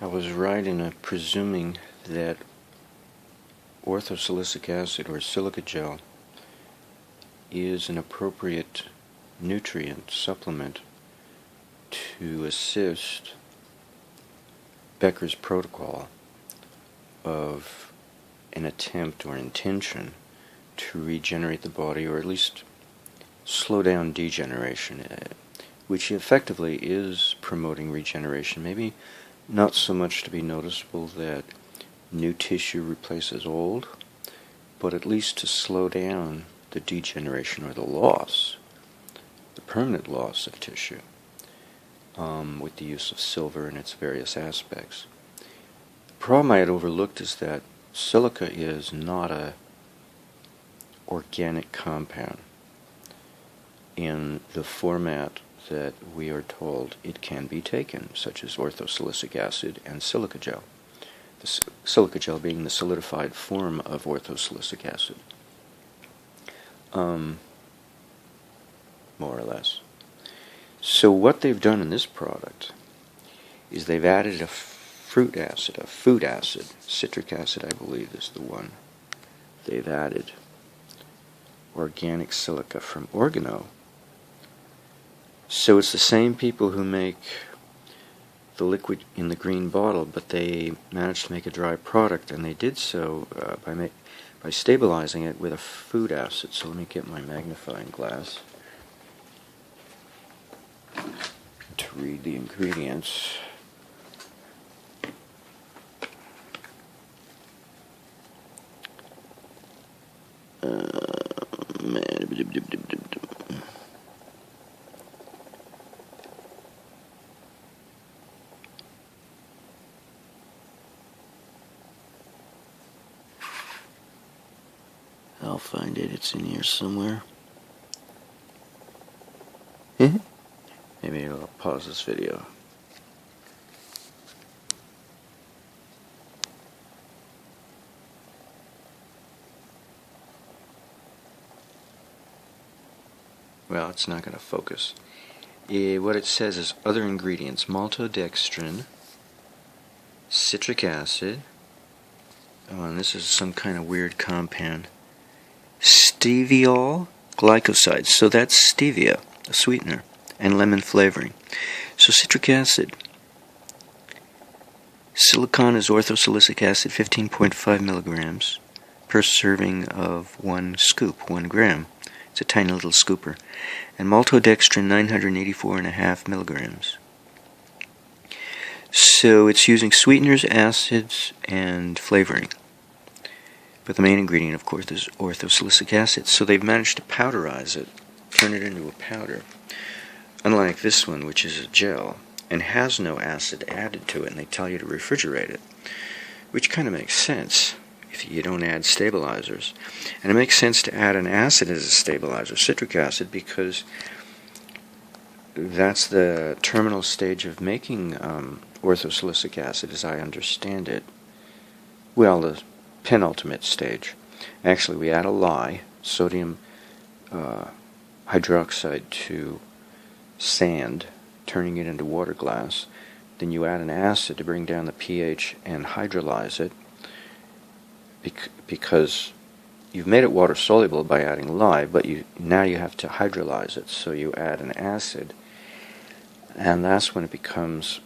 I was right in presuming that orthosilicic acid or silica gel is an appropriate nutrient supplement to assist Becker's protocol of an attempt or intention to regenerate the body, or at least slow down degeneration, which effectively is promoting regeneration. Maybe not so much to be noticeable that new tissue replaces old, but at least to slow down the degeneration or the loss, the permanent loss of tissue, with the use of silver in its various aspects. The problem I had overlooked is that silica is not a organic compound in the format that we are told it can be taken, such as orthosilicic acid and silica gel. The silica gel being the solidified form of orthosilicic acid, more or less. So what they've done in this product is they've added a fruit acid, a food acid, citric acid I believe is the one. They've added organic silica from organo. So it's the same people who make the liquid in the green bottle, but they managed to make a dry product, and they did so by stabilizing it with a food acid. So let me get my magnifying glass to read the ingredients. I'll find it. It's in here somewhere. Maybe I'll pause this video. Well, it's not going to focus. What it says is other ingredients: maltodextrin, citric acid. Oh, and this is some kind of weird compound. Steviol glycosides. So that's stevia, a sweetener, and lemon flavoring. So citric acid. Silicon is orthosilicic acid, 15.5 milligrams per serving of 1 scoop, 1 gram. It's a tiny little scooper. And maltodextrin, 984.5 milligrams. So it's using sweeteners, acids, and flavoring. But the main ingredient, of course, is orthosilicic acid. So they've managed to powderize it, turn it into a powder. Unlike this one, which is a gel, and has no acid added to it, and they tell you to refrigerate it. Which kind of makes sense if you don't add stabilizers. And it makes sense to add an acid as a stabilizer, citric acid, because that's the terminal stage of making orthosilicic acid, as I understand it. Well, the penultimate stage. Actually, we add a lye, sodium hydroxide, to sand, turning it into water glass. Then you add an acid to bring down the pH and hydrolyze it, because you've made it water soluble by adding lye, but now you have to hydrolyze it. So you add an acid, and that's when it becomes,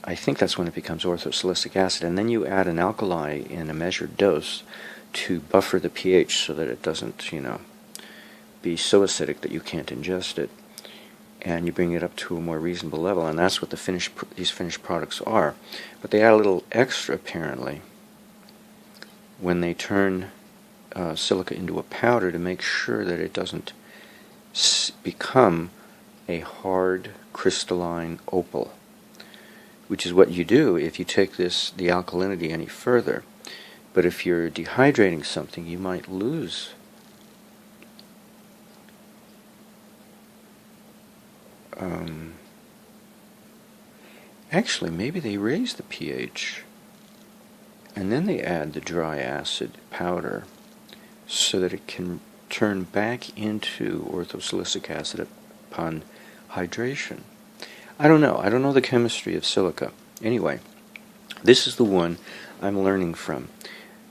I think that's when it becomes orthosilicic acid. And then you add an alkali in a measured dose to buffer the pH so that it doesn't, be so acidic that you can't ingest it. And you bring it up to a more reasonable level, and that's what these finished products are. But they add a little extra, apparently, when they turn silica into a powder, to make sure that it doesn't become a hard crystalline opal, which is what you do if you take the alkalinity any further. But if you're dehydrating something, you might lose actually, maybe they raise the pH and then they add the dry acid powder so that it can turn back into orthosilicic acid upon hydration. I don't know the chemistry of silica. Anyway, This is the one I'm learning from,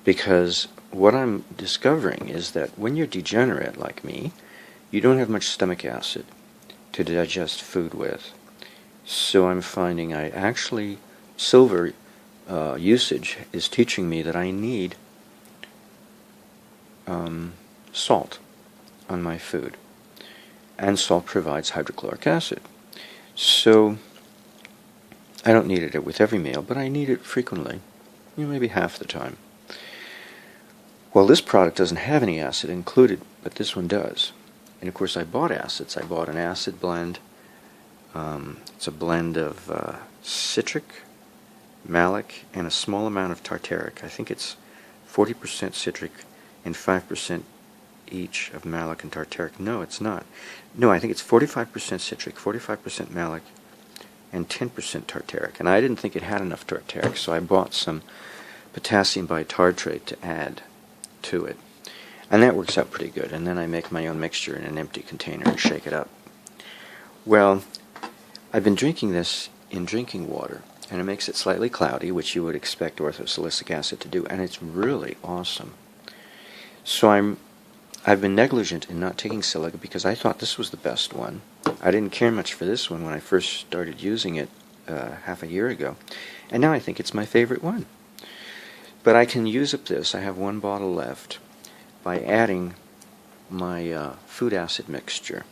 because what I'm discovering is that when you're degenerate like me, you don't have much stomach acid to digest food with. So I'm finding silver usage is teaching me that I need salt on my food. And salt provides hydrochloric acid. So I don't need it with every meal, but I need it frequently, maybe half the time. Well, this product doesn't have any acid included, but this one does. And of course I bought acids. I bought an acid blend. It's a blend of citric, malic, and a small amount of tartaric. I think it's 40% citric and 5% each of malic and tartaric. No, it's not. No, I think it's 45% citric, 45% malic, and 10% tartaric. And I didn't think it had enough tartaric, so I bought some potassium bitartrate to add to it. And that works out pretty good. And then I make my own mixture in an empty container and shake it up. Well, I've been drinking this in drinking water, and it makes it slightly cloudy, which you would expect orthosilicic acid to do, and it's really awesome. So I've been negligent in not taking silica because I thought this was the best one. I didn't care much for this one when I first started using it half a year ago, and now I think it's my favorite one. But I can use up this. I have one bottle left by adding my food acid mixture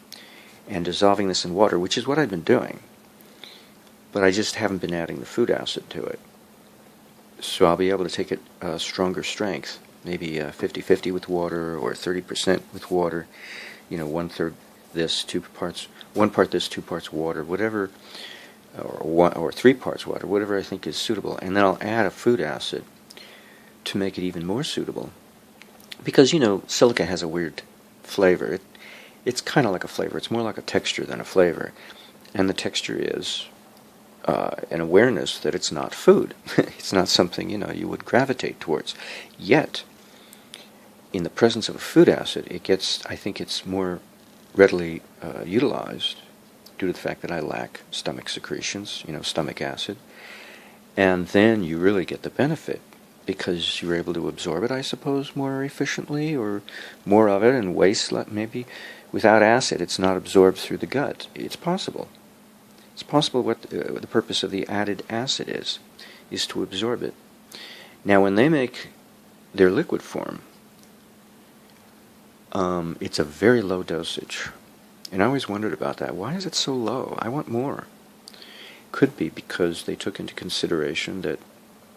and dissolving this in water, which is what I've been doing. But I just haven't been adding the food acid to it. So I'll be able to take it stronger strength, maybe 50-50 with water or 30% with water, 1/3 this, 2 parts, 1 part this, 2 parts water, whatever, or 3 parts water, whatever I think is suitable. And then I'll add a food acid to make it even more suitable. Because, silica has a weird flavor. It's kind of like a flavor. It's more like a texture than a flavor. And the texture is an awareness that it's not food. It's not something, you would gravitate towards. Yet, in the presence of a food acid, I think it's more readily utilized due to the fact that I lack stomach secretions, stomach acid. And then you really get the benefit because you're able to absorb it, I suppose, more efficiently, or more of it and waste maybe. Without acid, it's not absorbed through the gut. It's possible. It's possible what the purpose of the added acid is to absorb it. Now, when they make their liquid form, it's a very low dosage. And I always wondered about that. Why is it so low? I want more. Could be because they took into consideration that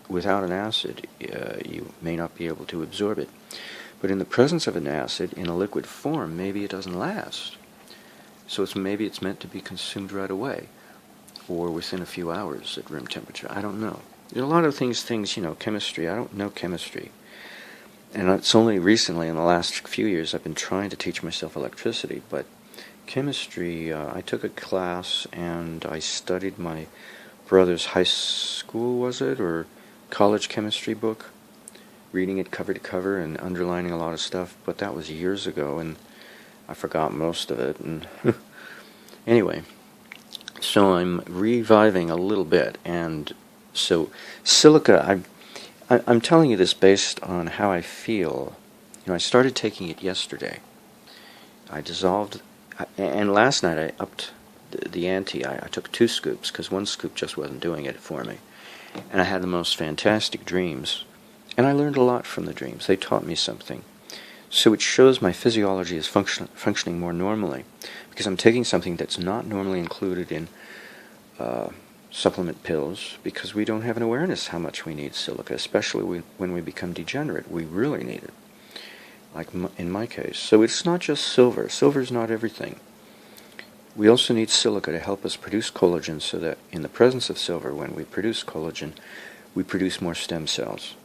without an acid, you may not be able to absorb it. But in the presence of an acid in a liquid form, maybe it doesn't last. So maybe it's meant to be consumed right away, or within a few hours at room temperature. I don't know. There are a lot of things, chemistry. I don't know chemistry. And it's only recently, in the last few years, I've been trying to teach myself electricity. But chemistry, I took a class and I studied my brother's high school, was it, or college chemistry book, reading it cover to cover and underlining a lot of stuff. But that was years ago, and I forgot most of it. And anyway, so I'm reviving a little bit. And so silica, I'm telling you this based on how I feel. I started taking it yesterday. I dissolved, and last night I upped the ante. I took 2 scoops because 1 scoop just wasn't doing it for me. And I had the most fantastic dreams. And I learned a lot from the dreams. They taught me something. So it shows my physiology is functioning more normally, because I'm taking something that's not normally included in supplement pills, because we don't have an awareness how much we need silica, especially when we become degenerate. We really need it, like in my case. So it's not just silver. Silver is not everything. We also need silica to help us produce collagen, so that in the presence of silver, when we produce collagen, we produce more stem cells.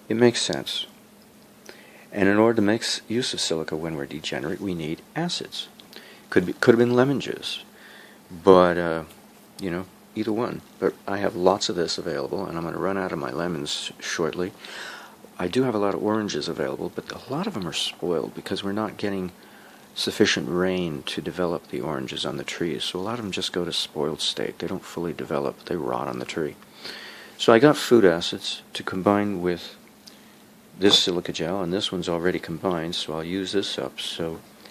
It makes sense. And in order to make use of silica when we're degenerate, we need acids. Could have been lemon juice, but either one. But I have lots of this available, and I'm going to run out of my lemons shortly. I do have a lot of oranges available, but a lot of them are spoiled because we're not getting sufficient rain to develop the oranges on the trees. So a lot of them just go to spoiled state. They don't fully develop. They rot on the tree. So I got food acids to combine with this silica gel, and this one's already combined, so I'll use this up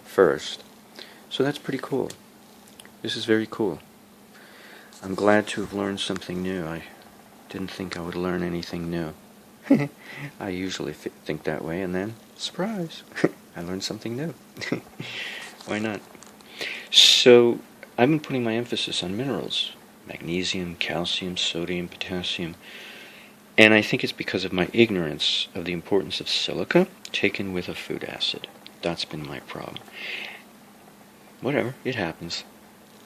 first. So that's pretty cool. This is very cool. I'm glad to have learned something new. I didn't think I would learn anything new. I usually think that way, and then, surprise, I learned something new. Why not? So, I've been putting my emphasis on minerals. Magnesium, calcium, sodium, potassium. And I think it's because of my ignorance of the importance of silica taken with a food acid. That's been my problem. Whatever, it happens.